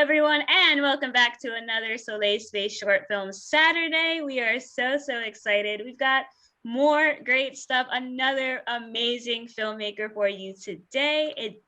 everyone, and welcome back to another Soleil Space Short Film Saturday. We are so excited. We've got more great stuff, another amazing filmmaker for you today. It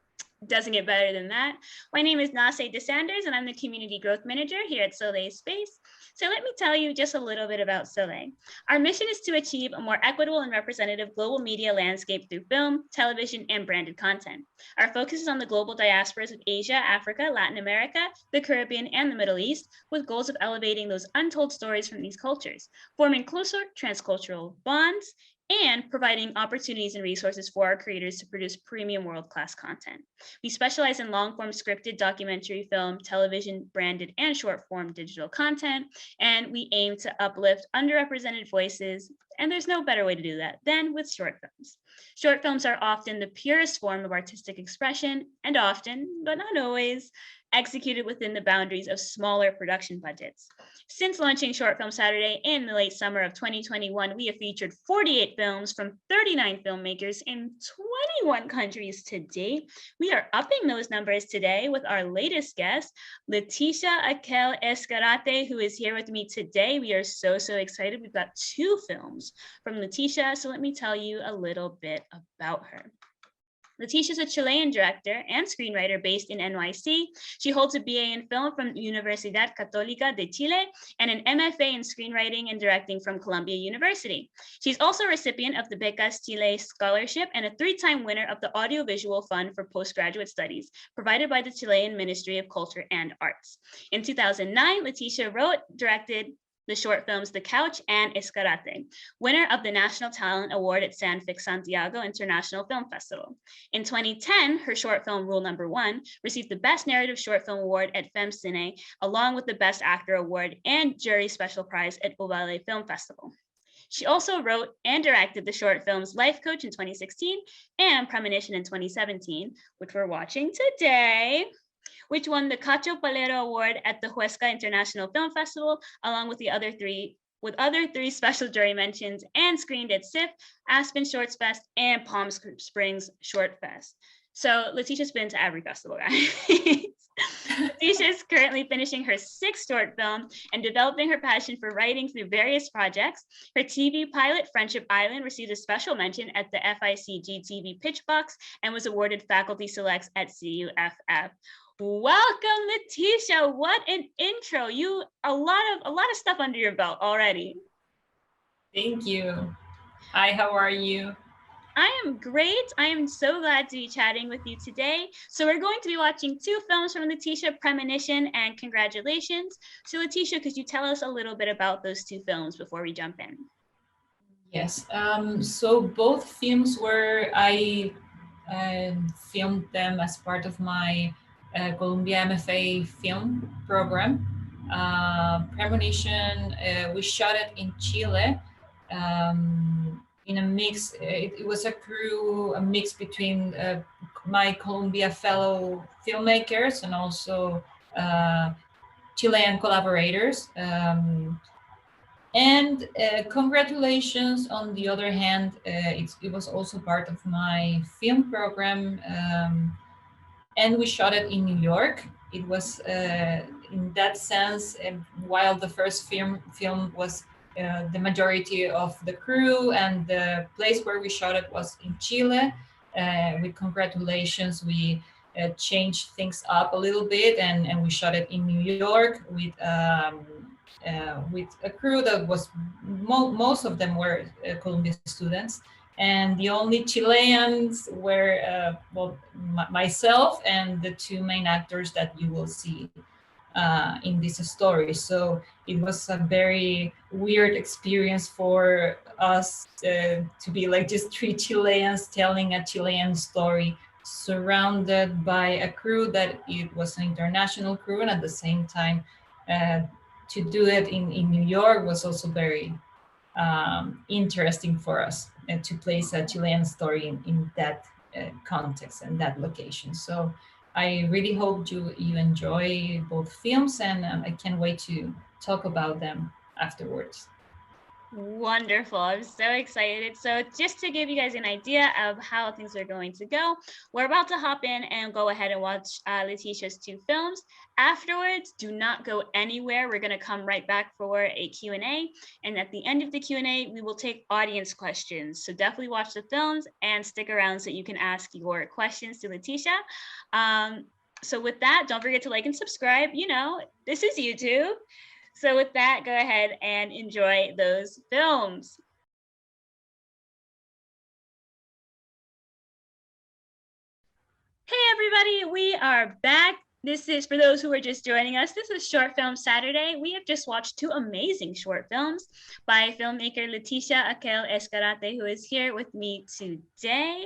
doesn't get better than that. My name is 𝗟𝗘𝗧𝗜𝗓𝗧, and I'm the Community Growth Manager here at Soleil Space. So let me tell you just a little bit about Soleil. Our mission is to achieve a more equitable and representative global media landscape through film, television, and branded content. Our focus is on the global diasporas of Asia, Africa, Latin America, the Caribbean, and the Middle East, with goals of elevating those untold stories from these cultures, forming closer transcultural bonds, and providing opportunities and resources for our creators to produce premium world-class content. We specialize in long-form scripted documentary film, television, branded, and short-form digital content, and we aim to uplift underrepresented voices, and there's no better way to do that than with short films. Short films are often the purest form of artistic expression, and often, but not always, executed within the boundaries of smaller production budgets. Since launching Short Film Saturday in the late summer of 2021, we have featured 48 films from 39 filmmakers in 21 countries to date. We are upping those numbers today with our latest guest, Leticia Akel Escarate, who is here with me today. We are so excited. We've got 2 films from Leticia, so let me tell you a little bit about her. Leticia is a Chilean director and screenwriter based in NYC. She holds a BA in film from Universidad Católica de Chile and an MFA in screenwriting and directing from Columbia University. She's also a recipient of the Becas Chile Scholarship and a 3-time winner of the Audiovisual Fund for Postgraduate Studies, provided by the Chilean Ministry of Culture and Arts. In 2009, Leticia wrote, directed, the short films 𝗟𝗘𝗧𝗜𝗍 and 𝗟𝗏𝗧𝗏, winner of the National Talent Award at SANFIC Santiago International Film Festival. In 2010, her short film Rule Number 1 received the Best Narrative Short Film Award at FEMCINE, along with the Best Actor Award and Jury Special Prize at Ovalle Film Festival. She also wrote and directed the short films Life Coach in 2016 and Premonition in 2017, which we're watching today, which won the Cacho Pallero Award at the Huesca International Film Festival, along with other three special jury mentions, and screened at SIFF, Aspen ShortsFest, and Palm Springs ShortFest. So Leticia's been to every festival, guys. Leticia is currently finishing her 6th short film and developing her passion for writing through various projects. Her TV pilot, Friendship Island, received a special mention at the FICG TV Pitch Box and was awarded Faculty Selects at CUFF. Welcome, Leticia. What an intro. You a lot of stuff under your belt already. Thank you. Hi, how are you? I am great. I am so glad to be chatting with you today. So we're going to be watching 2 films from Leticia, Premonition and Congratulations. So Leticia, could you tell us a little bit about those 2 films before we jump in? Yes, so both films I filmed them as part of my Columbia MFA film program. Premonition, we shot it in Chile in a mix. It was a mix between my Columbia fellow filmmakers and also Chilean collaborators. And Congratulations, on the other hand, it was also part of my film program, and we shot it in New York. It was, in that sense, while the first film was the majority of the crew, and the place where we shot it was in Chile. With Congratulations, we changed things up a little bit, and we shot it in New York with a crew that was, most of them were Columbia students. And the only Chileans were, myself and the 2 main actors that you will see in this story. So it was a very weird experience for us to be like just 3 Chileans telling a Chilean story, surrounded by a crew that it was an international crew, and at the same time, to do it in New York was also very interesting for us, to place a Chilean story in that context and that location. So I really hope you enjoy both films, and I can't wait to talk about them afterwards. Wonderful. I'm so excited. So just to give you guys an idea of how things are going to go, we're about to hop in and go ahead and watch Leticia's 2 films. Afterwards, do not go anywhere. We're going to come right back for a Q&A. And at the end of the Q&A, we will take audience questions. So definitely watch the films and stick around so you can ask your questions to Leticia. So with that, don't forget to like and subscribe. You know, this is YouTube. So with that, go ahead and enjoy those films. Hey everybody, we are back. This is, for those who are just joining us, this is Short Film Saturday. We have just watched 2 amazing short films by filmmaker Leticia Akel Escarate, who is here with me today.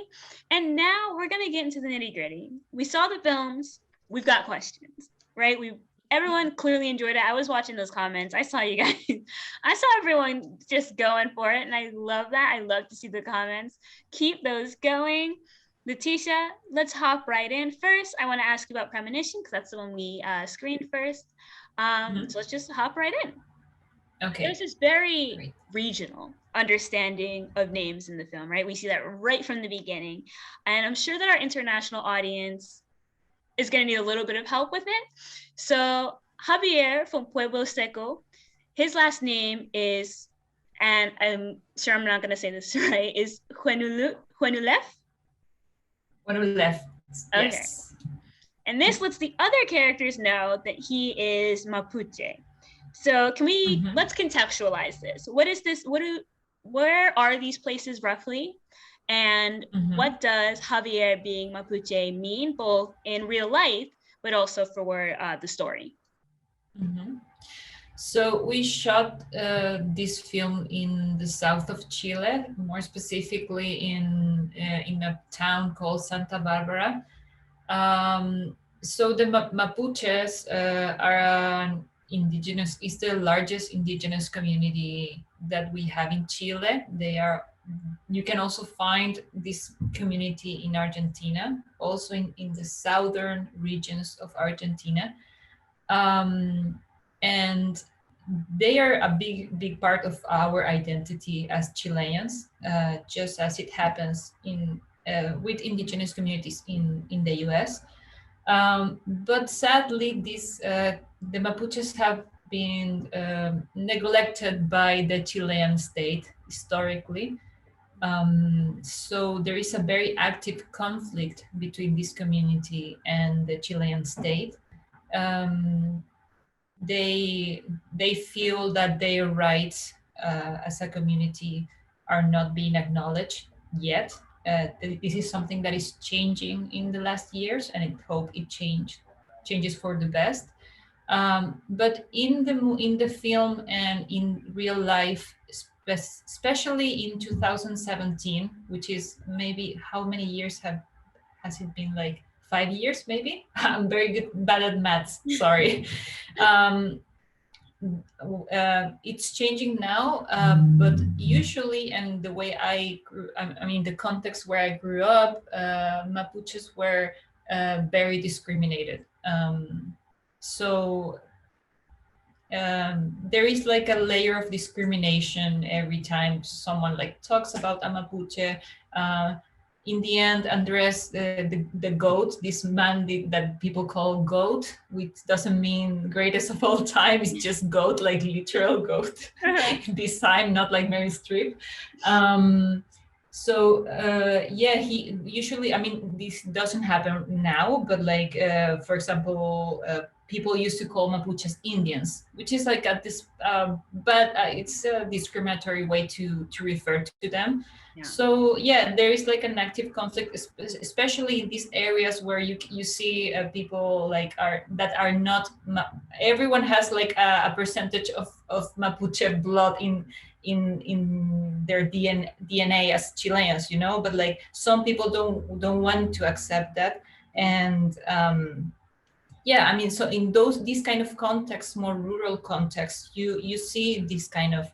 And now we're gonna get into the nitty gritty. We saw the films, we've got questions, right? Everyone clearly enjoyed it. I was watching those comments. I saw you guys. I saw everyone just going for it, and I love that. I love to see the comments. Keep those going. Leticia, let's hop right in. First, I want to ask you about Premonition, because that's the one we screened first. So let's just hop right in. Okay. There's this very regional understanding of names in the film, right? We see that right from the beginning. And I'm sure that our international audience is going to need a little bit of help with it. So Javier from Pueblo Seco, his last name is, and I'm sure I'm not going to say this right, is 𝗟𝗡𝗦𝗡𝗟. Yes. Okay. And this lets the other characters know that he is Mapuche. So can we, let's contextualize this. What is this? Where are these places roughly? And what does Javier being Mapuche mean, both in real life, but also for the story? So we shot this film in the south of Chile, more specifically in a town called Santa Barbara. So the Mapuches are is the largest indigenous community that we have in Chile. You can also find this community in Argentina, also in the southern regions of Argentina. And they are a big part of our identity as Chileans, just as it happens with indigenous communities in the US. But sadly, the Mapuches have been neglected by the Chilean state historically. So there is a very active conflict between this community and the Chilean state. They feel that their rights as a community are not being acknowledged yet. This is something that is changing in the last years, and I hope it changes for the best. But in the film and in real life, especially in 2017, which is maybe how many years has it been, like 5 years maybe? I'm bad at maths, sorry. It's changing now, but usually, and the way the context where I grew up, Mapuches were very discriminated. So there is like a layer of discrimination every time someone like talks about a Mapuche. In the end, Andres, the goat, this man that people call goat, which doesn't mean greatest of all time, it's just goat, like literal goat. This time, not like Mary Streep. He usually, this doesn't happen now, but like, for example, people used to call Mapuches Indians, which is like it's a discriminatory way to refer to them. Yeah. So yeah, there is like an active conflict, especially in these areas where you see people like that are not. Everyone has like a percentage of Mapuche blood in their DNA as Chileans, but like some people don't want to accept that, and so in these kind of contexts, more rural contexts, you see this kind of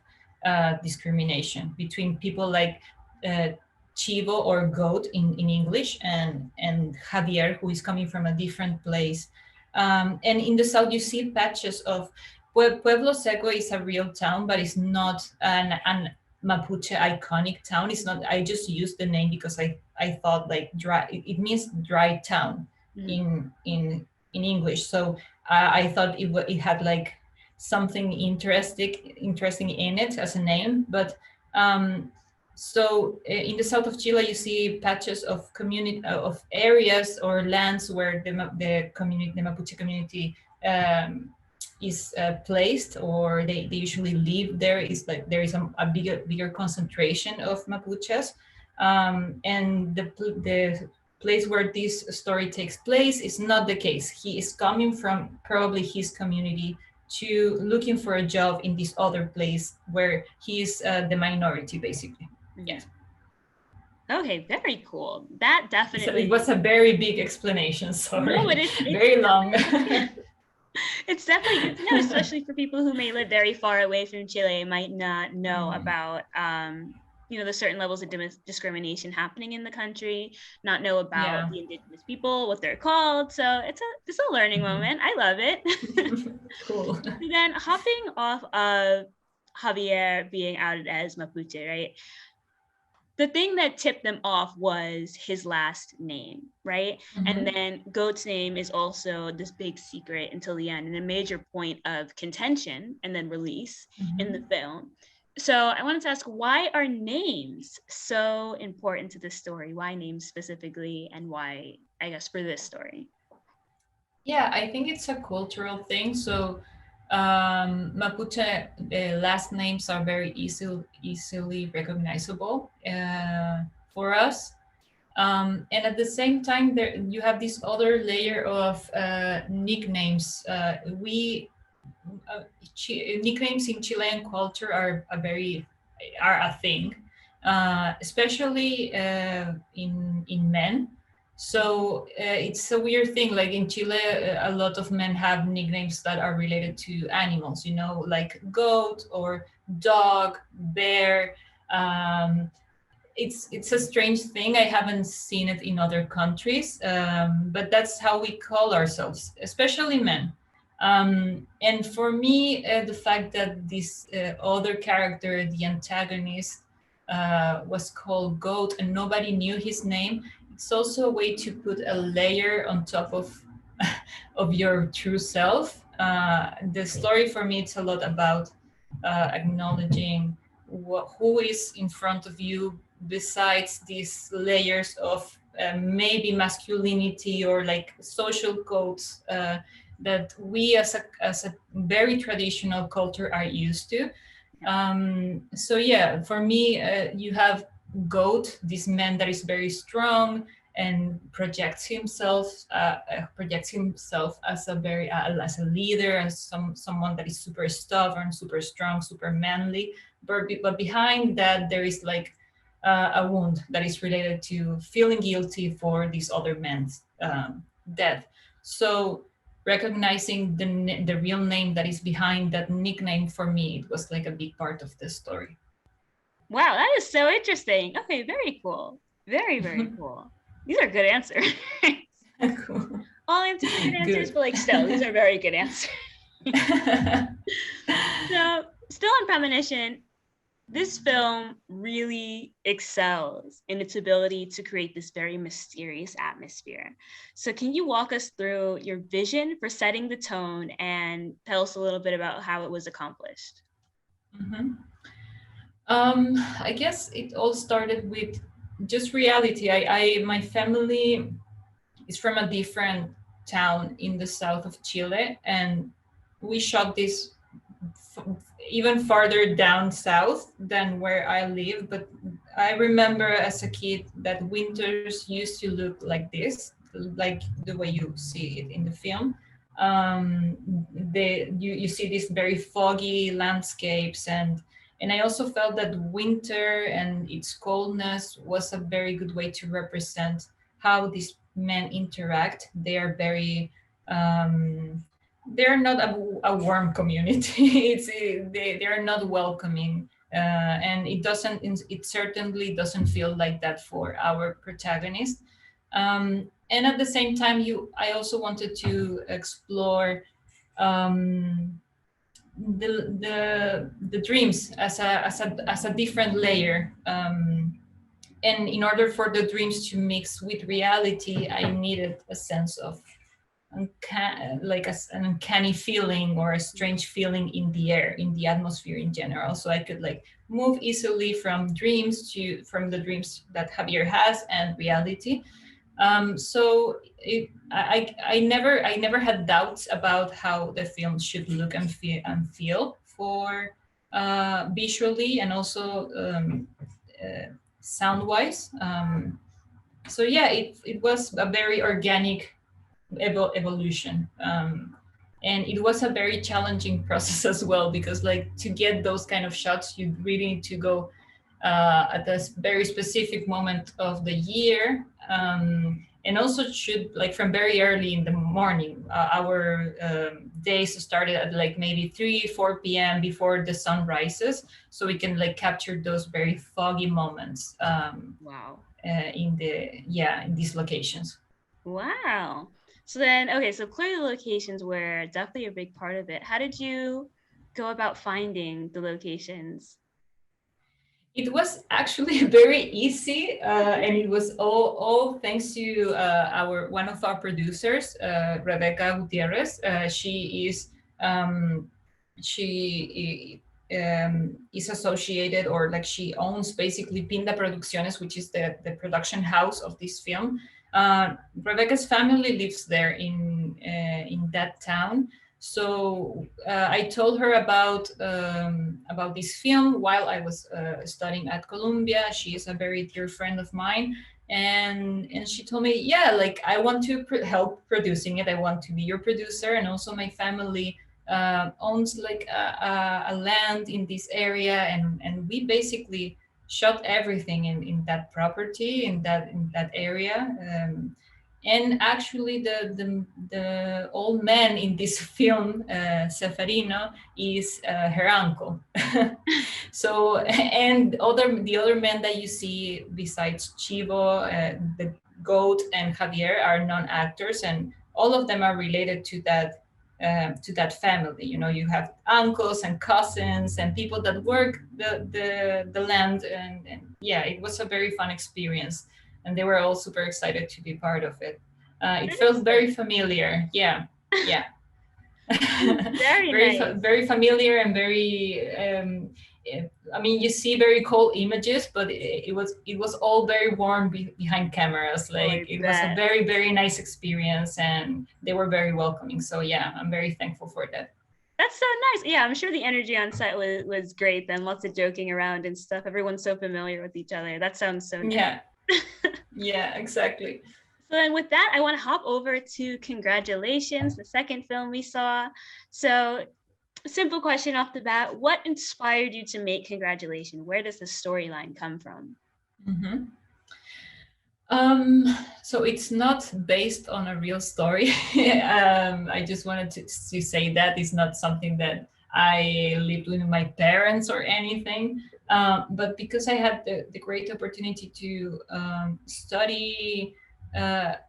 discrimination between people like Chivo or goat in English and Javier, who is coming from a different place. And in the south, you see patches of Pueblo Seco is a real town, but it's not an Mapuche iconic town. It's not. I just used the name because I thought like dry. It means dry town in English. So I thought it had like something interesting in it as a name. But so in the south of Chile, you see patches of community of areas or lands where the Mapuche community is placed, or they usually live there. Is like there is a bigger concentration of Mapuches, and the place where this story takes place is not the case. He is coming from probably his community to looking for a job in this other place where he is the minority, basically. Yes. Okay, very cool. That definitely. So it was a very big explanation. Sorry. No, it's very long. It's definitely good to know, especially for people who may live very far away from Chile, might not know about the certain levels of discrimination happening in the country, not know about the indigenous people, what they're called. So it's a learning moment. I love it. Cool. And then hopping off of Javier being outed as Mapuche, right? The thing that tipped them off was his last name, right? And then Goat's name is also this big secret until the end, and a major point of contention and then release in the film. So I wanted to ask, why are names so important to this story? Why names specifically, and why, I guess, for this story? Yeah, I think it's a cultural thing. So Mapuche last names are very easily recognizable for us, and at the same time there you have this other layer of nicknames. Nicknames in Chilean culture are a thing, especially in men. So it's a weird thing. Like in Chile, a lot of men have nicknames that are related to animals, like goat or dog, bear. It's a strange thing. I haven't seen it in other countries, but that's how we call ourselves, especially men. And for me, the fact that this other character, the antagonist, was called Goat and nobody knew his name, it's also a way to put a layer on top of your true self. The story for me, it's a lot about acknowledging who is in front of you besides these layers of maybe masculinity or like social codes that we as a very traditional culture are used to. So yeah, for me, you have Goat, this man that is very strong and projects himself as a leader, as someone that is super stubborn, super strong, super manly. But behind that, there is like a wound that is related to feeling guilty for this other man's death. So recognizing the real name that is behind that nickname, for me, it was like a big part of the story. Wow, that is so interesting. Okay, very cool. Very, very cool. These are good answers. Cool. All answers are good answers, but like still, these are very good answers. So, still on Premonition, this film really excels in its ability to create this very mysterious atmosphere. So can you walk us through your vision for setting the tone and tell us a little bit about how it was accomplished? I guess it all started with just reality. My family is from a different town in the south of Chile, and we shot this even farther down south than where I live. But I remember as a kid that winters used to look like this, like the way you see it in the film. You see these very foggy landscapes, and I also felt that winter and its coldness was a very good way to represent how these men interact. They are very they're not a warm community. They are not welcoming, and it certainly doesn't feel like that for our protagonist. And at the same time, I also wanted to explore the dreams as a different layer. And in order for the dreams to mix with reality, I needed a sense of like an uncanny feeling or a strange feeling in the air, in the atmosphere in general. So I could like move easily from the dreams that Javier has and reality. So I never had doubts about how the film should look and feel for visually and also sound wise. So yeah, it was a very organic evolution. And it was a very challenging process as well, because like to get those kind of shots, you really need to go at a very specific moment of the year, and also shoot like from very early in the morning. Our days started at like maybe 3-4 p.m. before the sun rises, so we can like capture those very foggy moments. Wow. In these locations. Wow. So then, okay, so clearly the locations were definitely a big part of it. How did you go about finding the locations? It was actually very easy, and it was all thanks to one of our producers, Rebecca Gutierrez. She is associated, or like she owns basically Pinda Producciones, which is the production house of this film. Rebecca's family lives there in that town. So I told her about this film while I was studying at Columbia. She is a very dear friend of mine, and she told me, yeah, like I want to help producing it. I want to be your producer, and also my family owns like a land in this area, and we basically shot everything in that property, in that area. And actually the old man in this film, Seferino, is her uncle. So, and the other men that you see besides Chivo, the goat, and Javier are non-actors, and all of them are related to that family. You know, you have uncles and cousins and people that work the land, and yeah, it was a very fun experience, and they were all super excited to be part of it. It felt very familiar. Yeah. Very nice. Very familiar, and very I mean, you see very cool images, but it was all very warm behind cameras. Like it was a very, very nice experience, and they were very welcoming. So yeah, I'm very thankful for that. That's so nice. Yeah, I'm sure the energy on set was great then. Lots of joking around and stuff. Everyone's so familiar with each other. That sounds so nice. Yeah. Yeah, exactly. So then with that, I want to hop over to Congratulations, the second film we saw. So simple question off the bat, what inspired you to make Congratulations? Where does the storyline come from? Mm-hmm. So it's not based on a real story. I just wanted to say that it's not something that I lived with my parents or anything. But because I had the great opportunity to study, to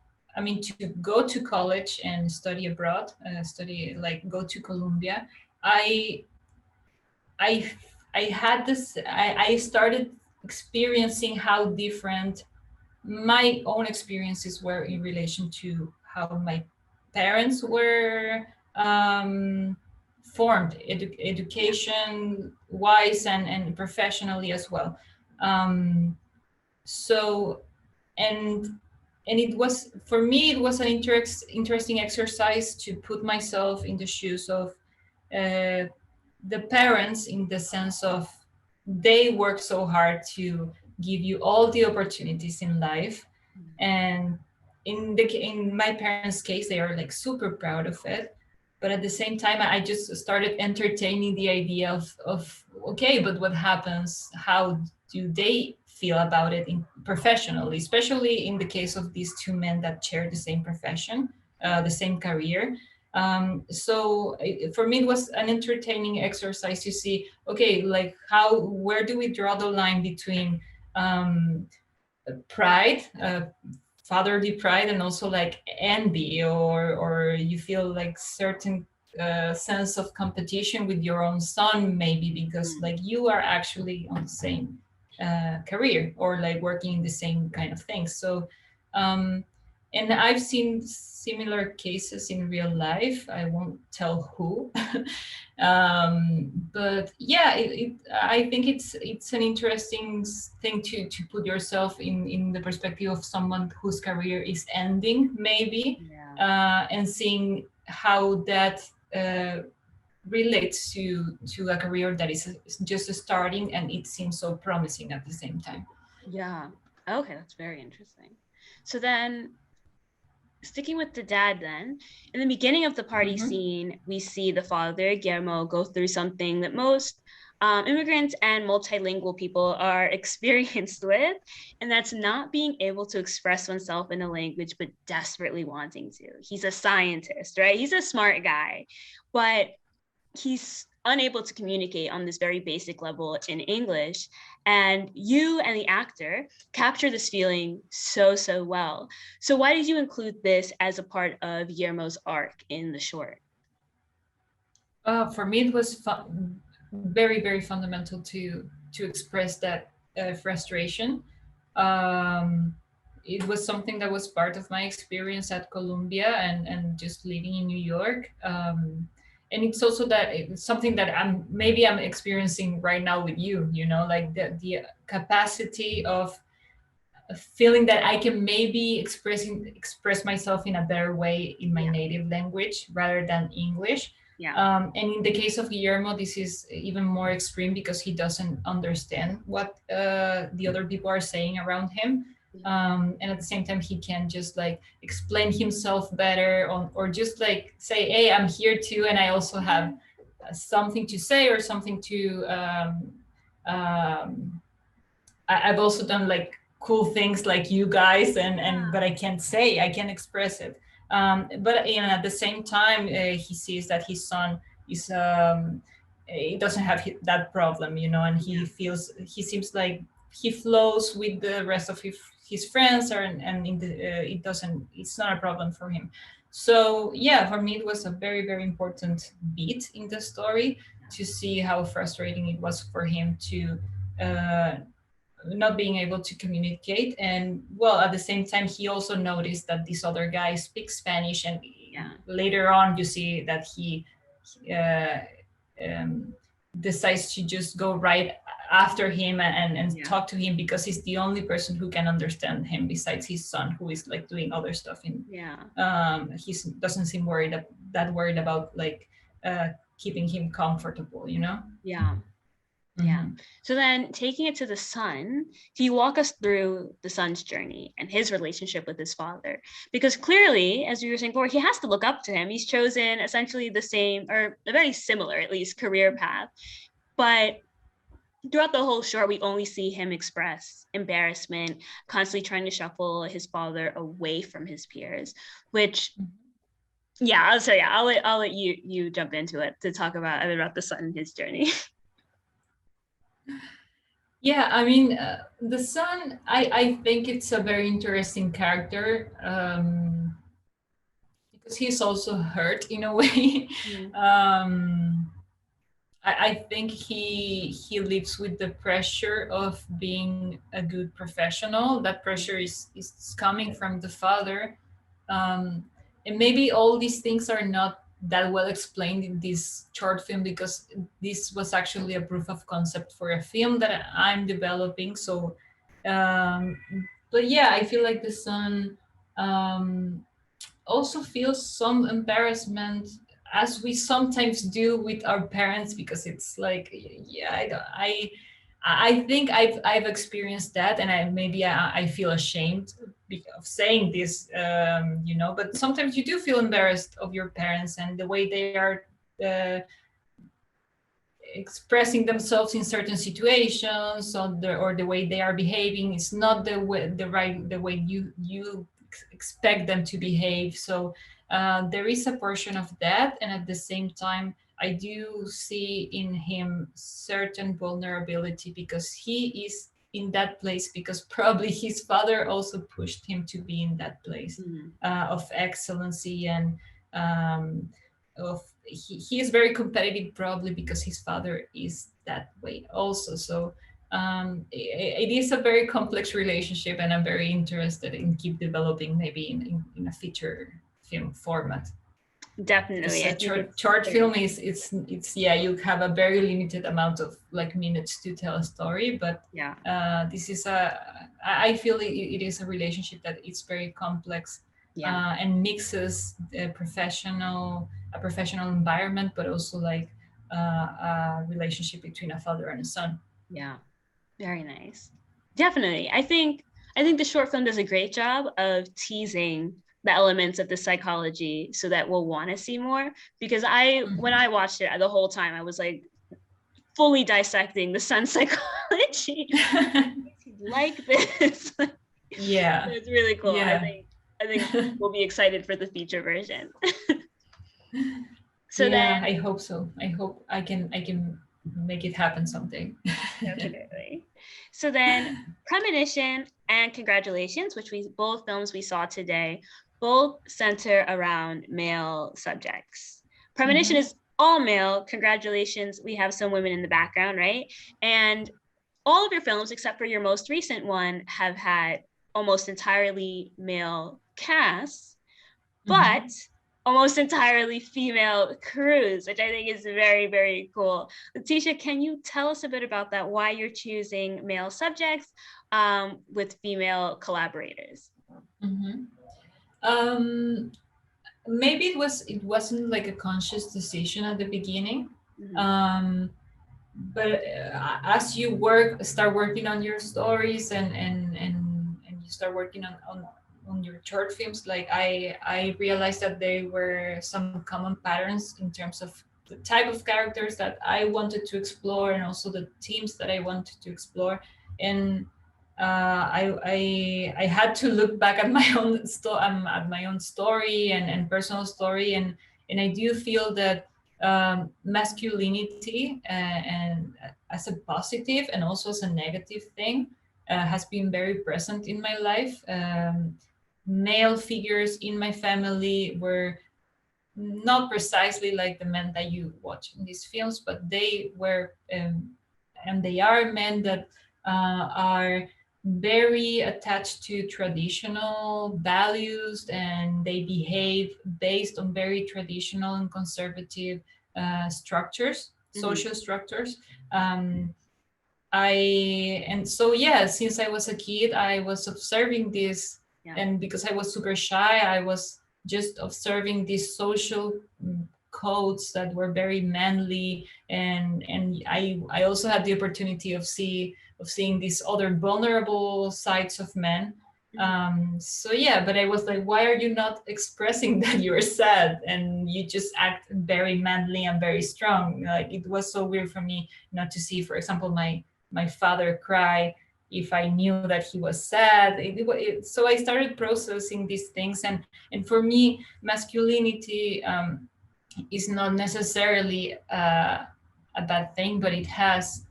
go to college and study abroad, go to Columbia, I had this, I started experiencing how different my own experiences were in relation to how my parents were formed, education wise and professionally as well. So, and it was, for me, it was an interesting exercise to put myself in the shoes of the parents, in the sense of they work so hard to give you all the opportunities in life, and in my parents' case, they are like super proud of it. But at the same time, I just started entertaining the idea of okay, but what happens? How do they feel about it professionally, especially in the case of these two men that share the same profession, the same career. So for me, it was an entertaining exercise to see, okay, like where do we draw the line between pride, fatherly pride, and also like envy, or you feel like certain sense of competition with your own son, maybe because like you are actually on the same career or like working in the same kind of things. So and I've seen similar cases in real life. I won't tell who. But yeah, I think it's an interesting thing to put yourself in the perspective of someone whose career is ending, maybe, and seeing how that relates to a career that is just starting and it seems so promising at the same time. Yeah. Okay, that's very interesting. So then, sticking with the dad then, in the beginning of the party scene, we see the father, Guillermo, go through something that most immigrants and multilingual people are experienced with, and that's not being able to express oneself in a language, but desperately wanting to. He's a scientist, right? He's a smart guy, but he's unable to communicate on this very basic level in English. And you and the actor capture this feeling so well. So why did you include this as a part of Guillermo's arc in the short? For me, it was very fundamental to express that frustration. It was something that was part of my experience at Columbia and just living in New York. And it's also that it's something that I'm experiencing right now with you, you know, like the capacity of feeling that I can maybe express myself in a better way in my native language rather than English. And in the case of Guillermo, this is even more extreme because he doesn't understand what the other people are saying around him. And at the same time, he can just like explain himself better or just like say, hey, I'm here too. And I also have something to say or something to, I've also done like cool things like you guys but I can't express it. But at the same time, he sees that his son is, he doesn't have that problem, you know, and he seems like he flows with the rest of his friends and it's not a problem for him. So yeah, for me it was a very important beat in the story to see how frustrating it was for him to not being able to communicate. And well, at the same time, he also noticed that this other guy speaks Spanish, and later on you see that he decides to just go right after him and talk to him because he's the only person who can understand him besides his son, who is like doing other stuff he doesn't seem worried about like keeping him comfortable, you know. So then, taking it to the son, can you walk us through the son's journey and his relationship with his father? Because clearly, as we were saying before, he has to look up to him. He's chosen essentially the same, or a very similar, at least, career path. But throughout the whole short, we only see him express embarrassment, constantly trying to shuffle his father away from his peers, which, I'll let you jump into it to talk about the son and his journey. Yeah, I mean, the son, I think it's a very interesting character because he's also hurt in a way. I think he lives with the pressure of being a good professional. That pressure is coming from the father. And maybe all these things are not that well explained in this short film because this was actually a proof of concept for a film that I'm developing. So, but yeah, I feel like the son also feels some embarrassment, as we sometimes do with our parents, because it's like, I think I've experienced that, and I feel ashamed of saying this, you know. But sometimes you do feel embarrassed of your parents and the way they are expressing themselves in certain situations, or the way they are behaving is not the way you expect them to behave. So there is a portion of that, and at the same time, I do see in him certain vulnerability because he is in that place because probably his father also pushed him to be in that place of excellency and of he is very competitive, probably because his father is that way also. So it is a very complex relationship, and I'm very interested in keep developing maybe in a feature film format. Definitely. A short film is it's yeah, you have a very limited amount of like minutes to tell a story, but this is I feel it is a relationship that it's very complex, and mixes a professional environment, but also like a relationship between a father and a son. Yeah, very nice. Definitely. I think the short film does a great job of teasing the elements of the psychology so that we'll want to see more, because when I watched it the whole time, I was like fully dissecting the son's psychology. Like this. Yeah. So it's really cool. I think we'll be excited for the feature version. So then I hope so. I hope I can make it happen someday. Definitely. So then Premonition and Congratulations, which both films we saw today, both center around male subjects. Premonition is all male. Congratulations, we have some women in the background, right? And all of your films, except for your most recent one, have had almost entirely male casts, but almost entirely female crews, which I think is very, very cool. Leticia, can you tell us a bit about that, why you're choosing male subjects with female collaborators? Maybe it wasn't like a conscious decision at the beginning, but as you start working on your stories and you start working on your short films, like I realized that there were some common patterns in terms of the type of characters that I wanted to explore, and also the themes that I wanted to explore. And I had to look back at my own story and personal story, and I do feel that masculinity and as a positive and also as a negative thing has been very present in my life. Male figures in my family were not precisely like the men that you watch in these films, but they were and they are men that are very attached to traditional values, and they behave based on very traditional and conservative structures, social structures. Since I was a kid, I was observing this, and because I was super shy, I was just observing these social codes that were very manly, and I also had the opportunity of seeing these other vulnerable sides of men. But I was like, why are you not expressing that you're sad and you just act very manly and very strong? Like, it was so weird for me not to see, for example, my father cry if I knew that he was sad. So I started processing these things, and for me, masculinity is not necessarily a bad thing, but it has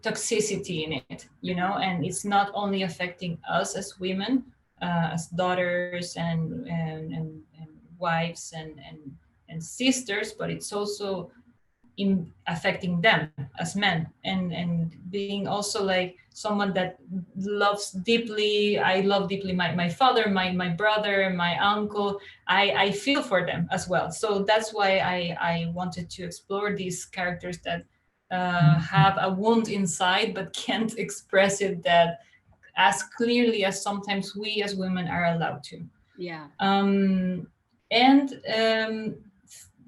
toxicity in it, and it's not only affecting us as women, as daughters and wives and sisters, but it's also in affecting them as men, and being also like someone that loves deeply. I love deeply my father, my brother, my uncle. I feel for them as well. So that's why I wanted to explore these characters that have a wound inside but can't express it that as clearly as sometimes we as women are allowed to.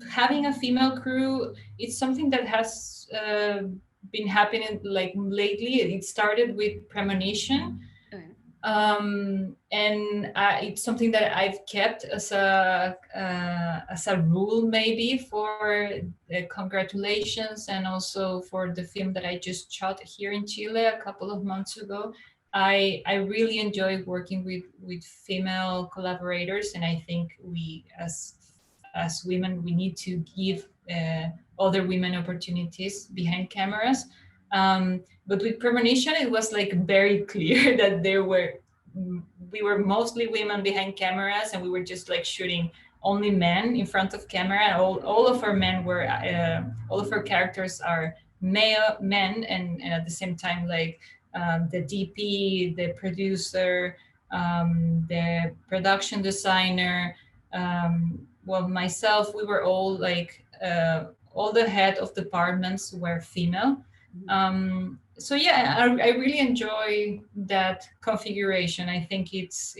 Having a female crew, it's something that has been happening like lately. It started with Premonition, and it's something that I've kept as a rule, maybe for Congratulations, and also for the film that I just shot here in Chile a couple of months ago. I really enjoy working with female collaborators, and I think we as women, we need to give other women opportunities behind cameras. But with Premonition, it was like very clear that we were mostly women behind cameras, and we were just like shooting only men in front of camera. And all of our men were, all of our characters are male men, and at the same time, like the DP, the producer, the production designer, well, myself, we were all like, all the head of departments were female. So yeah, I really enjoy that configuration. I think it's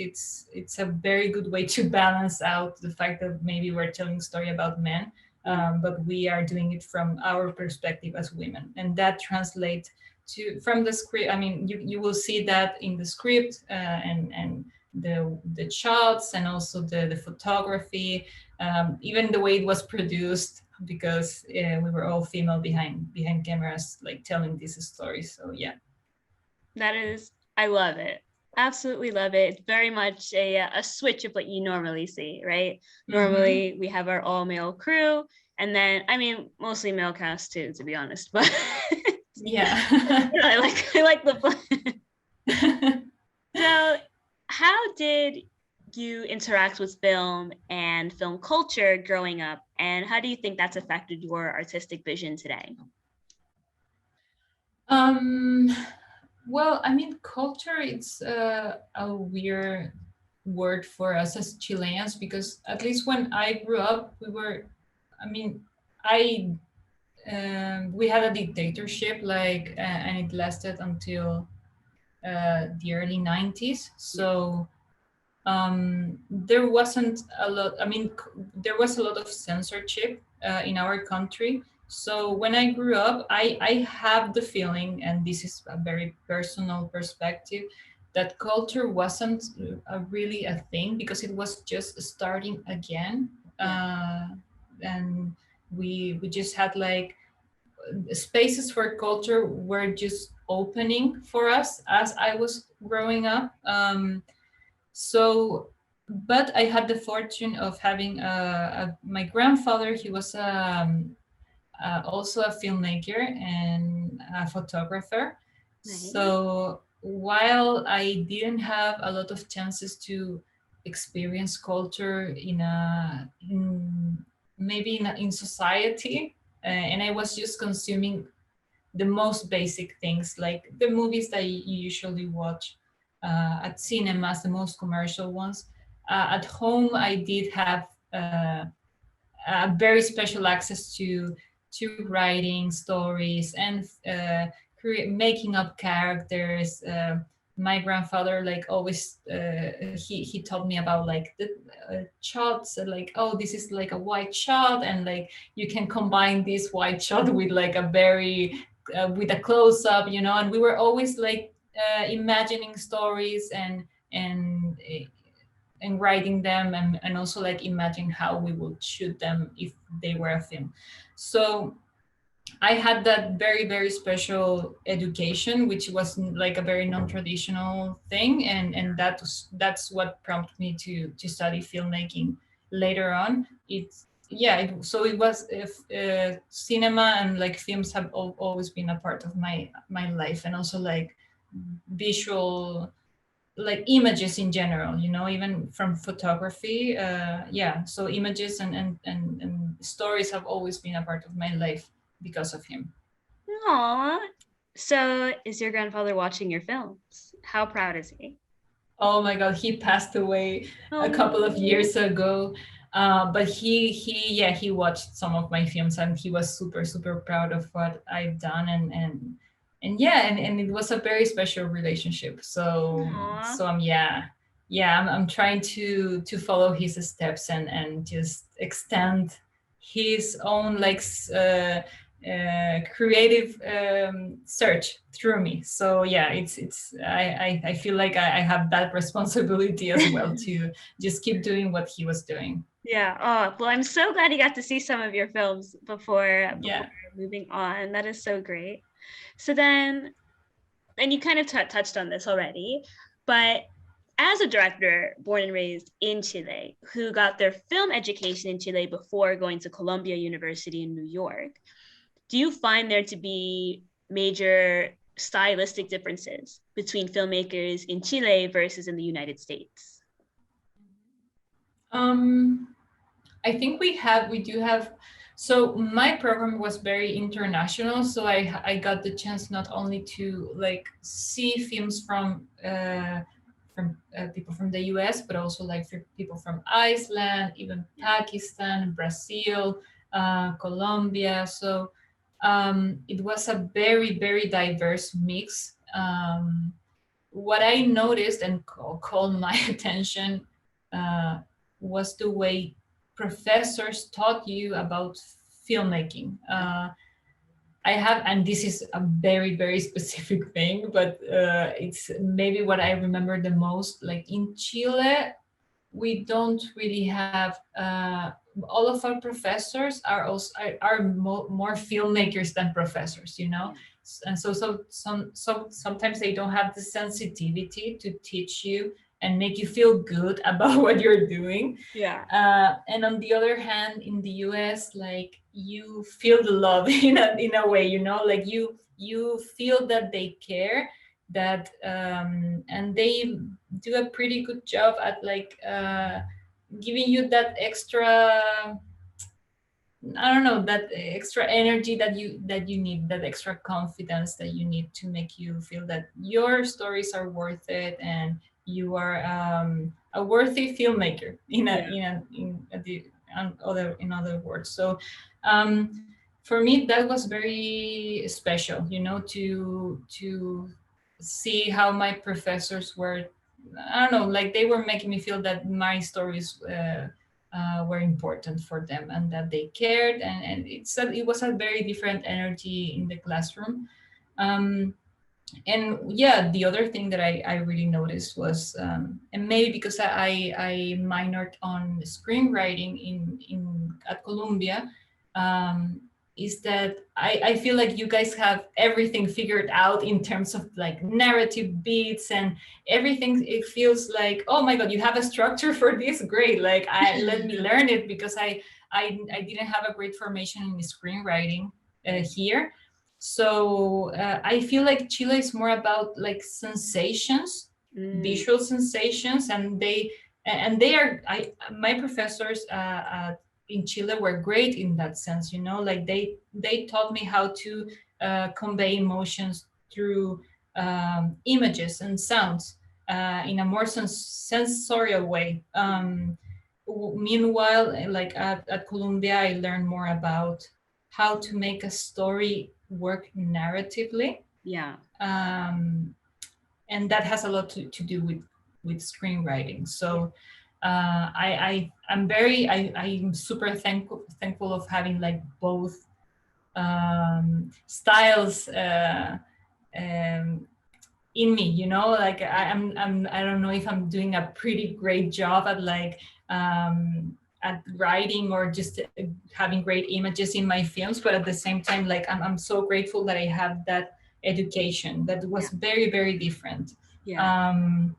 a very good way to balance out the fact that maybe we're telling a story about men, but we are doing it from our perspective as women, and that translates to from the script. I mean, you will see that in the script, and the shots, and also the photography, even the way it was produced, because we were all female behind cameras, like telling this story. So yeah, that is, I love it. Absolutely love it. It's very much a switch of what you normally see, right? Normally we have our all male crew, and then, I mean, mostly male cast too, to be honest, but yeah. I like the fun. So how did you interact with film and film culture growing up, and how do you think that's affected your artistic vision today? Well, I mean, culture, it's a weird word for us as Chileans, because at least when I grew up, we had a dictatorship, like, and it lasted until the early 90s. So there wasn't a lot, there was a lot of censorship in our country. So when I grew up, I have the feeling, and this is a very personal perspective, that culture wasn't really a thing, because it was just starting again. And we just had like spaces for culture were just opening for us as I was growing up. So, but I had the fortune of having my grandfather. He was also a filmmaker and a photographer. Nice. So while I didn't have a lot of chances to experience culture in society, and I was just consuming the most basic things, like the movies that you usually watch at cinemas, the most commercial ones. At home, I did have a very special access to writing stories and making up characters. My grandfather, like, always he taught me about like the shots, like, oh, this is like a white shot, and like you can combine this white shot with like a very with a close-up, and we were always like imagining stories and writing them, and also like imagining how we would shoot them if they were a film. So I had that very, very special education, which was like a very non-traditional thing, and that's what prompted me to study filmmaking later on. So it was cinema and like films have always been a part of my life, and also like visual, like images in general, even from photography. So images and stories have always been a part of my life because of him. Aww. So is your grandfather watching your films? How proud is he? Oh my God, he passed away a couple of years ago. But he watched some of my films, and he was super, super proud of what I've done. And it was a very special relationship. So I'm trying to follow his steps and just extend his own like creative search through me. So yeah, I feel like I have that responsibility as well to just keep doing what he was doing. Yeah. Oh, well, I'm so glad you got to see some of your films before moving on. That is so great. So then, and you kind of touched on this already, but as a director born and raised in Chile, who got their film education in Chile before going to Columbia University in New York, do you find there to be major stylistic differences between filmmakers in Chile versus in the United States? I think we do have. So my program was very international. So I got the chance not only to like see films from people from the US, but also like for people from Iceland, even Pakistan, Brazil, Colombia. So it was a very diverse mix. What I noticed and called my attention was the way professors taught you about filmmaking. I have, and this is a very specific thing, but it's maybe what I remember the most. Like in Chile, we don't really have all of our professors are also more filmmakers than professors, you know. And so sometimes they don't have the sensitivity to teach you and make you feel good about what you're doing. Yeah. And on the other hand, in the US, like you feel the love in a way, you know, like you feel that they care, that and they do a pretty good job at like giving you that extra, I don't know, that extra energy that you need, that extra confidence that you need to make you feel that your stories are worth it and you are a worthy filmmaker in other words. So for me that was very special, you know, to see how my professors were, I don't know, like they were making me feel that my stories were important for them and that they cared, and it was a very different energy in the classroom. And yeah, the other thing that I really noticed was, and maybe because I minored on screenwriting in at Columbia, is that I feel like you guys have everything figured out in terms of like narrative beats and everything. It feels like, oh my God, you have a structure for this, great. Like let me learn it, because I didn't have a great formation in screenwriting here. So I feel like Chile is more about like sensations, visual sensations, and they are, my professors in Chile were great in that sense, you know, like they taught me how to convey emotions through images and sounds in a more sensorial way. Meanwhile, like at Columbia, I learned more about how to make a story work narratively. Yeah. And that has a lot to do with screenwriting. So I'm super thankful of having like both styles in me, you know, like I don't know if I'm doing a pretty great job at like at writing or just having great images in my films, but at the same time, like I'm so grateful that I have that education that was very different. And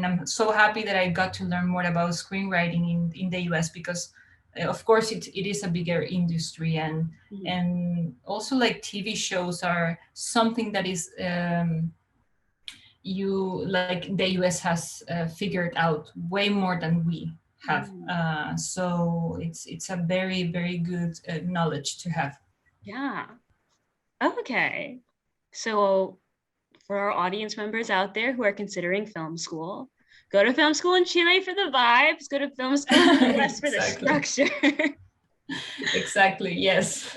I'm so happy that I got to learn more about screenwriting in the US, because of course it is a bigger industry, and also like TV shows are something that is you like the US has figured out way more than we have. So it's a very good knowledge to have. Yeah. Okay. So for our audience members out there who are considering film school, go to film school in Chile for the vibes, go to film school in the US for the structure. Exactly, yes.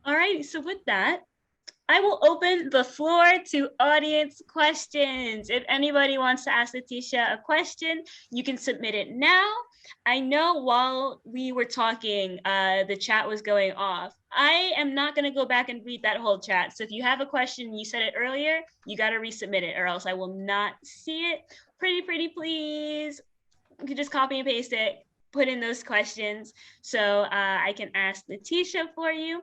All right, so with that, I will open the floor to audience questions. If anybody wants to ask Leticia a question, you can submit it now. I know while we were talking, the chat was going off. I am not going to go back and read that whole chat. So if you have a question, you said it earlier, you got to resubmit it, or else I will not see it. Pretty please. You can just copy and paste it, put in those questions so I can ask Leticia for you.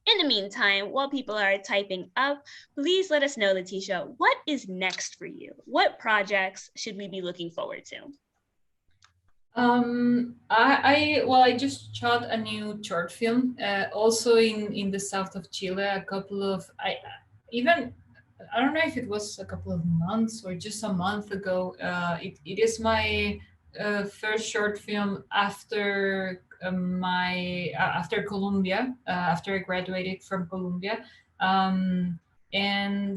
In the meantime, while people are typing up, please let us know, Leticia, what is next for you? What projects should we be looking forward to? I just shot a new short film, also in the south of Chile. A couple of I don't know if it was a couple of months or just a month ago. It is my first short film after after Columbia, after I graduated from Columbia. And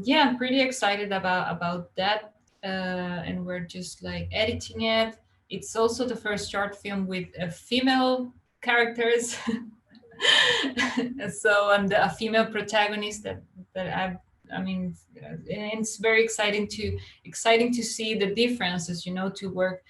yeah, I'm pretty excited about that. And we're just like editing it. It's also the first short film with female characters. So, and a female protagonist I mean, it's very exciting to see the differences, you know, to work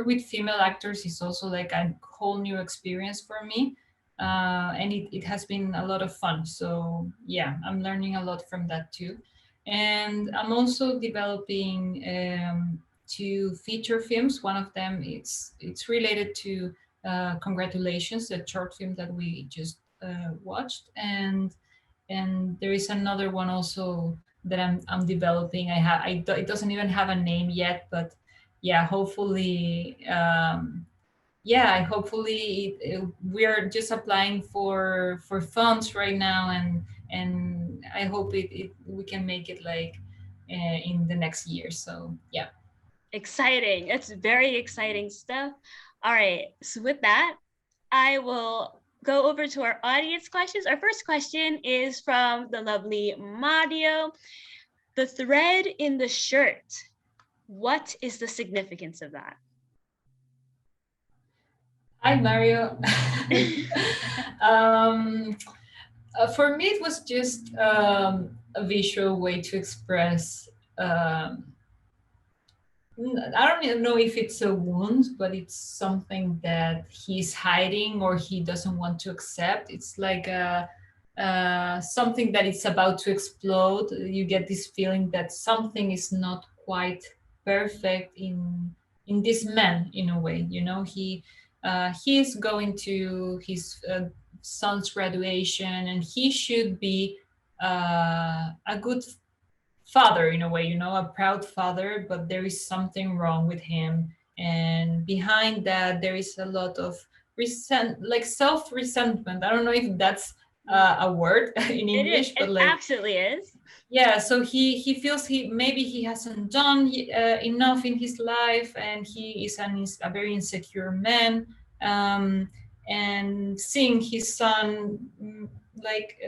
with female actors is also like a whole new experience for me. And it has been a lot of fun. So yeah, I'm learning a lot from that too. And I'm also developing two feature films. One of them it's related to Congratulations, the short film that we just watched, and there is another one also that I'm developing. It doesn't even have a name yet, but yeah, hopefully, yeah, hopefully we're just applying for funds right now, and I hope we can make it like in the next year. So yeah. Exciting. It's very exciting stuff. All right. So with that, I will go over to our audience questions. Our first question is from the lovely Mario. The thread in the shirt, what is the significance of that? Hi, Mario. For me, it was just a visual way to express. I don't even know if it's a wound, but it's something that he's hiding or he doesn't want to accept. It's like something that is about to explode. You get this feeling that something is not quite perfect in this man, in a way. You know, he's going to his son's graduation, and he should be a good father, in a way, you know, a proud father, but there is something wrong with him, and behind that there is a lot of self-resentment. I don't know if that's a word in English, but it like absolutely is. Yeah, so he feels maybe he hasn't done enough in his life, and he is a very insecure man. And seeing his son like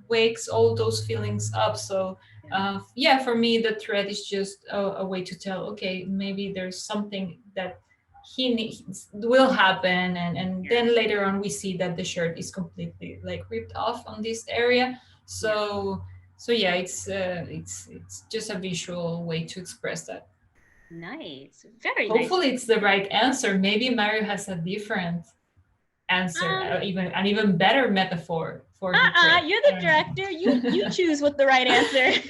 wakes all those feelings up. So yeah, for me the thread is just a way to tell, okay, maybe there's something that he needs will happen, and then later on we see that the shirt is completely like ripped off on this area. So yeah, it's just a visual way to express that. Nice. Very Hopefully nice. it's the right answer. Maybe Mario has a different answer, even an even better metaphor for the thread. You're the director. You choose what the right answer is.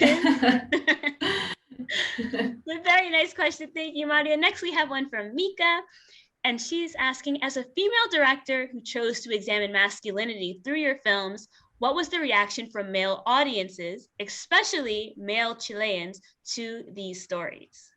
Very nice question. Thank you, Mario. Next, we have one from Mika. And she's asking, as a female director who chose to examine masculinity through your films, what was the reaction from male audiences, especially male Chileans, to these stories?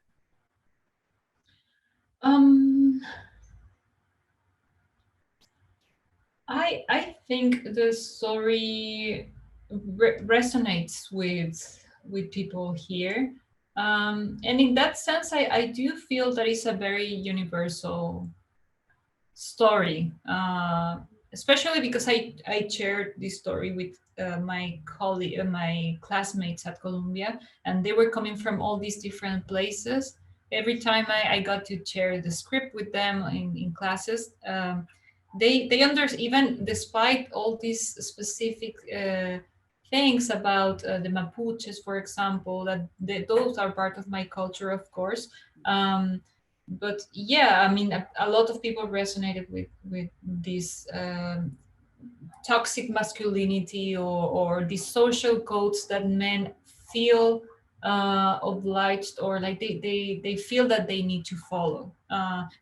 I think the story resonates with people here, and in that sense, I do feel that it's a very universal story, especially because I shared this story with my colleague, my classmates at Columbia, and they were coming from all these different places. Every time I got to share the script with them in classes, they even despite all these specific things about the Mapuches, for example, that those are part of my culture, of course. But yeah, I mean, a lot of people resonated with this toxic masculinity, or these social codes that men feel obliged, or like they feel that they need to follow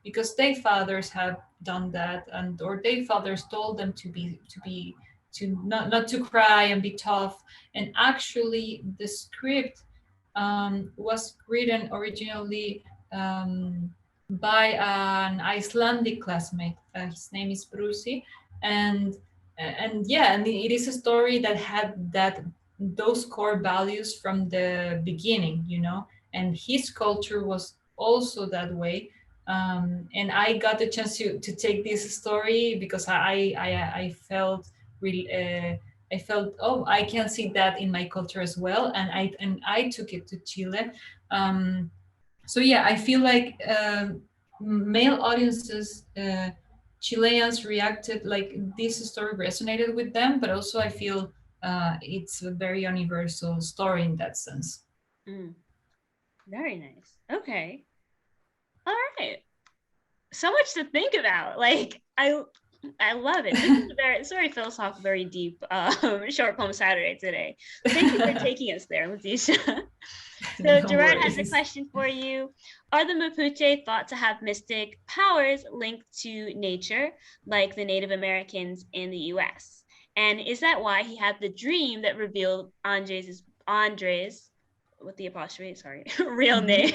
because their fathers have done that, and or their fathers told them to not to cry and be tough. And actually the script was written originally by an Icelandic classmate. His name is Brusi, and yeah, and it is a story that had those core values from the beginning, you know. And his culture was also that way. And I got the chance to take this story because I felt really I felt, oh, I can see that in my culture as well, and I took it to Chile. So yeah, I feel like male audiences, Chileans reacted like this story resonated with them, but also I feel it's a very universal story in that sense. Mm, very nice. Okay. All right. So much to think about. Like I love it. This is a very, it's very philosophical, very deep short poem Saturday today. Thank you for taking us there, Leticia. So No Gerard has a worries. question for you. Are the Mapuche thought to have mystic powers linked to nature, like the Native Americans in the US? And is that why he had the dream that revealed Andres, with the apostrophe, sorry, real name?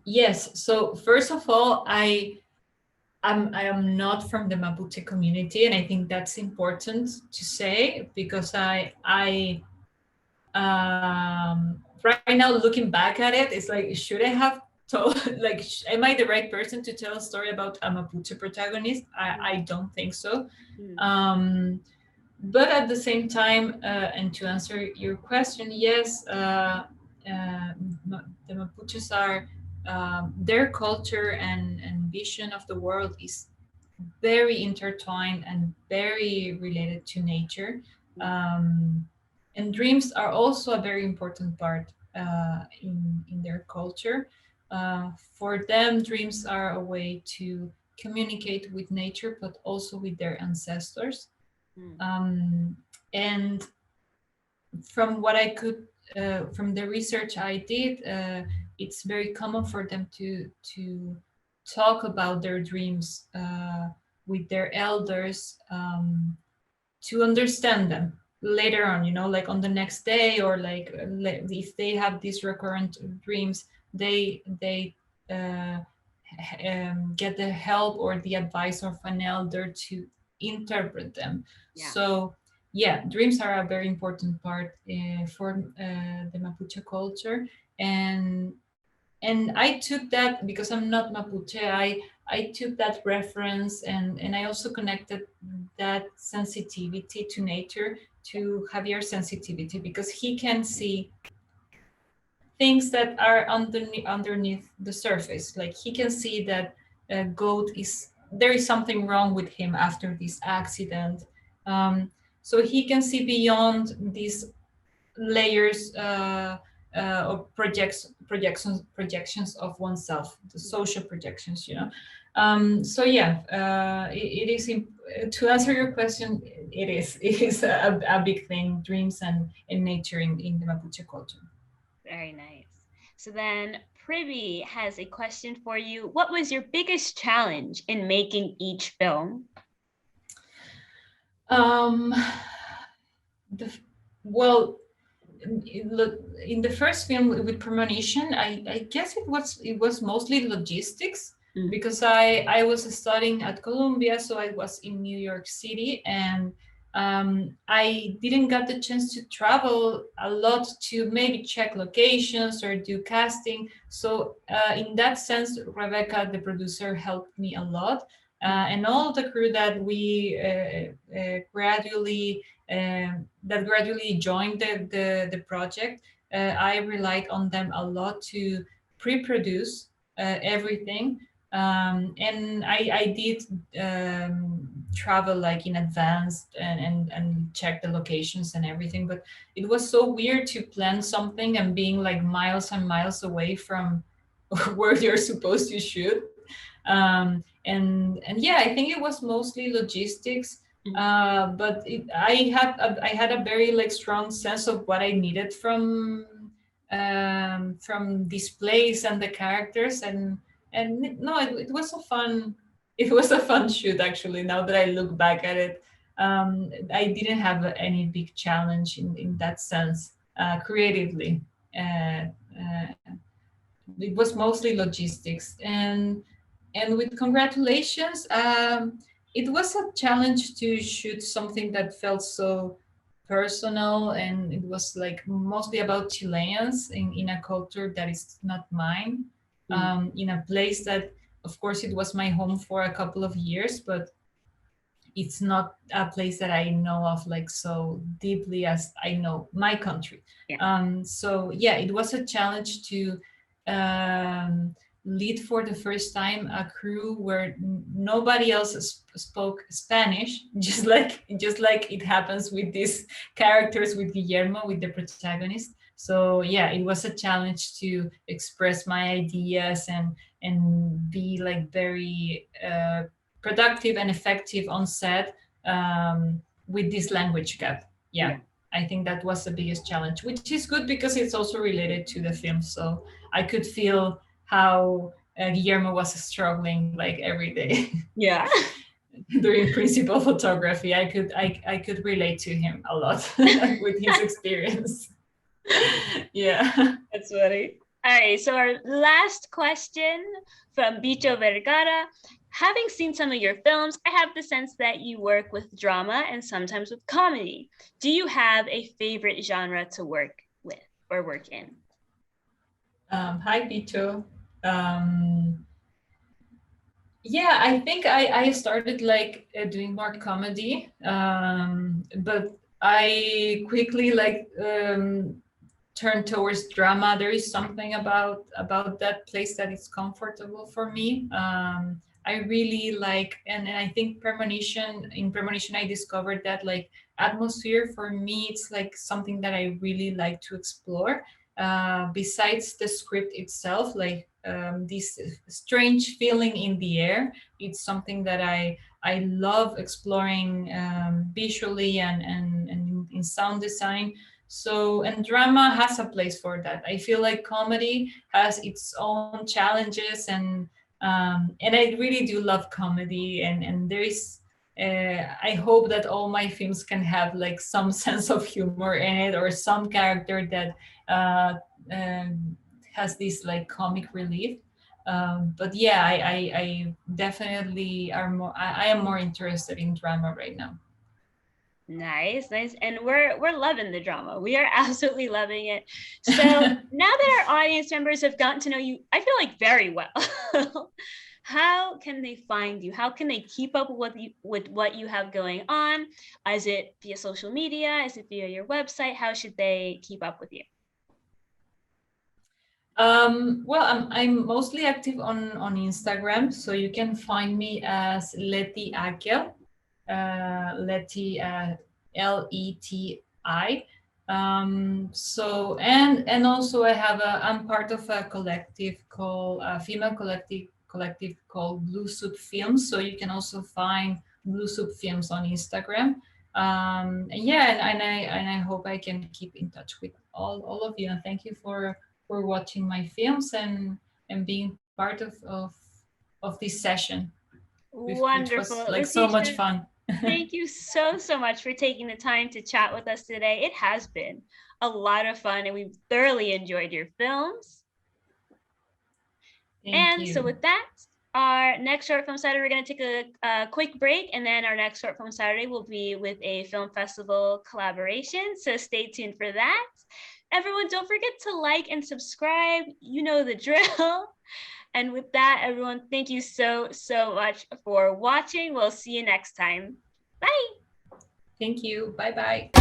Yes. So first of all, I am not from the Mapuche community, and I think that's important to say because right now looking back at it, it's like, should I have told, like, am I the right person to tell a story about a Mapuche protagonist? I don't think so. But at the same time, and to answer your question, yes, the Mapuches are, their culture and vision of the world is very intertwined and very related to nature. And dreams are also a very important part in their culture. For them, dreams are a way to communicate with nature, but also with their ancestors. And from what I could, from the research I did, it's very common for them to talk about their dreams with their elders, to understand them later on, you know, like on the next day, or like if they have these recurrent dreams, they get the help or the advice of an elder to interpret them. Yeah. So yeah, dreams are a very important part for the Mapuche culture. And I took that because I'm not Mapuche. I took that reference, and I also connected that sensitivity to nature to Javier's sensitivity, because he can see things that are underneath the surface. Like he can see that goat is, there is something wrong with him after this accident. So he can see beyond these layers of projections of oneself, the social projections, you know. So yeah, it is to answer your question, it is a big thing, dreams and nature in the Mapuche culture. Very nice. So then Privy has a question for you. What was your biggest challenge in making each film? Well, in the first film with Premonition, I guess it was mostly logistics, because I was studying at Columbia, so I was in New York City, and I didn't get the chance to travel a lot to maybe check locations or do casting. So in that sense, Rebecca, the producer, helped me a lot. And all the crew that we gradually joined the project, I relied on them a lot to pre-produce everything. And I did travel like in advance and check the locations and everything, but it was so weird to plan something and being like miles and miles away from where you're supposed to shoot. And yeah, I think it was mostly logistics. But I had a very like strong sense of what I needed from this place and the characters, and no, it was a fun, it was a fun shoot actually. Now that I look back at it, I didn't have any big challenge in that sense creatively. It was mostly logistics, and with congratulations, it was a challenge to shoot something that felt so personal, and it was like mostly about Chileans in a culture that is not mine, in a place that, of course, it was my home for a couple of years, but it's not a place that I know of like so deeply as I know my country. So yeah, it was a challenge to lead for the first time a crew where nobody else spoke Spanish, just like it happens with these characters, with Guillermo, with the protagonist. So yeah, it was a challenge to express my ideas and be like very productive and effective on set with this language gap. Yeah, I think that was the biggest challenge, which is good because it's also related to the film. So I could feel how Guillermo was struggling like every day. Yeah. During principal photography, I could relate to him a lot with his experience. Yeah, that's funny. All right, so our last question from 𝗟𝗘𝗧𝗜𝗔𝗙. Having seen some of your films, I have the sense that you work with drama and sometimes with comedy. Do you have a favorite genre to work with or work in? Hi, Vito. Yeah, I think I started like doing more comedy, but I quickly like turned towards drama. There is something about that place that is comfortable for me. I really like, and I think in Premonition, I discovered that like atmosphere for me, it's like something that I really like to explore. Besides the script itself, like this strange feeling in the air, it's something that I love exploring visually and in sound design. So, and drama has a place for that. I feel like comedy has its own challenges, and I really do love comedy, and there is I hope that all my films can have like some sense of humor in it, or some character that has this like comic relief. But yeah, I definitely I am more interested in drama right now. Nice. And we're loving the drama. We are absolutely loving it. So now that our audience members have gotten to know you, I feel like very well, how can they find you? How can they keep up with what you have going on? Is it via social media? Is it via your website? How should they keep up with you? Well, I'm mostly active on Instagram, so you can find me as Leti Akel, Leti Leti. So and also I'm part of a collective called female collective called Blue Soup Films. So you can also find Blue Soup Films on Instagram. And yeah, and I hope I can keep in touch with all of you. And thank you for watching my films and being part of this session. Wonderful. Which was like so much fun. Thank you so much for taking the time to chat with us today. It has been a lot of fun, and we've thoroughly enjoyed your films. Thank you. So with that, our next Short Film Saturday, we're going to take a quick break, and then our next Short Film Saturday will be with a film festival collaboration. So stay tuned for that. Everyone, don't forget to like and subscribe. You know the drill. And with that, everyone, thank you so much for watching. We'll see you next time. Bye. Thank you. Bye-bye.